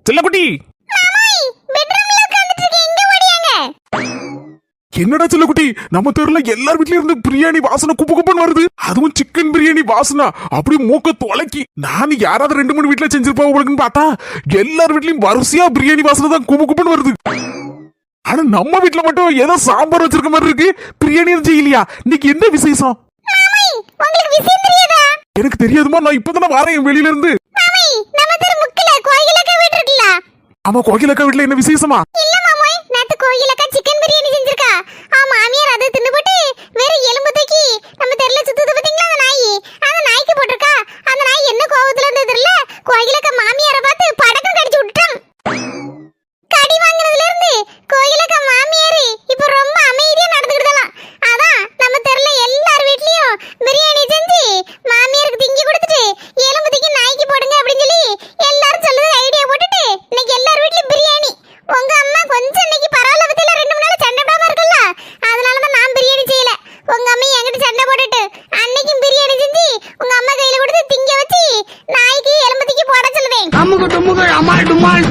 செல்லக்குட்டி என்னடா செல்லக்குட்டி, நம்ம தெருல எல்லார் வீட்லயும் இருந்து பிரியாணி வாசனை குப்பு குப்புன்னு வருது. அதுவும் சிக்கன் பிரியாணி வாசனை அப்படி மூக்க தொலைக்கி. நான் யாராவது 2-3 வீட்டுல செஞ்சிருப்பா உங்களுக்குன்னு பார்த்தா எல்லார் வீட்லயும் வரிசையா பிரியாணி வாசனை தான் குப்பு குப்புன்னு வருது. ஆனா நம்ம வீட்டுல மட்டும் ஏதோ சாம்பார் வச்சிருக்க மாதிரி இருக்கு, பிரியாணி செய்யலையா? இன்னைக்கு என்ன விசேஷம்? எனக்கு தெரியாதுமா, நான் இப்பதானே வரேன் வெளியில இருந்து. ஆமா, கோகிலக்கா வீட்டுல என்ன விசேஷமா? கோயிலக்கா சிக்கன் பிரியாணி செஞ்சிருக்கா. மாமியார் அதை தின்னு போட்டு வேற எலும்பு தூக்கி நம்ம தெருல சுத்துது பாத்தீங்களா அந்த நாய்க்கு போட்டிருக்கா. அந்த நாய் என்ன கோவத்துல இருந்தது தெரியல, கோயிலக்கா மாமியாரை பார்த்து படக்கம் கடிச்சு விட்டுட்டான். கடி வாங்குனதுல இருந்து கோயிலக்கா மாமியாரு இப்ப ரொம்ப அமைதியா நடந்துக்கிட்டலாம். அதான் நம்ம தெருல எல்லார் வீட்லயும் பிரியாணி செஞ்சு மாமியாருக்கு திங்கி கொடுத்துட்டு எலும்பு தூக்கி நாய்க்கு போடுங்க அப்படின்னு சொல்லி எல்லாரும் சொல்லுது ஐடியா போட்டுட்டு இன்னைக்கு எல்லார் வீட்லயும் பிரியாணி. உங்க அம்மா கொஞ்சம் இன்னைக்கு பரவாயில்ல பத்தில 2-3 நாள் சண்டை போடாம இருக்கல, அதனாலதான் நான் பிரியாணி செய்யல. உங்க அம்மா என்கிட்ட சண்டை போட்டுட்டு அன்னைக்கும் பிரியாணி செஞ்சு உங்க அம்மா கையில கொடுத்து திங்க வச்சு நாய்க்கு எலும்பு தூக்கி போட சொல்லுவேன். அம்முக்கு டும்முக்கு அம்மா டும்மாள்.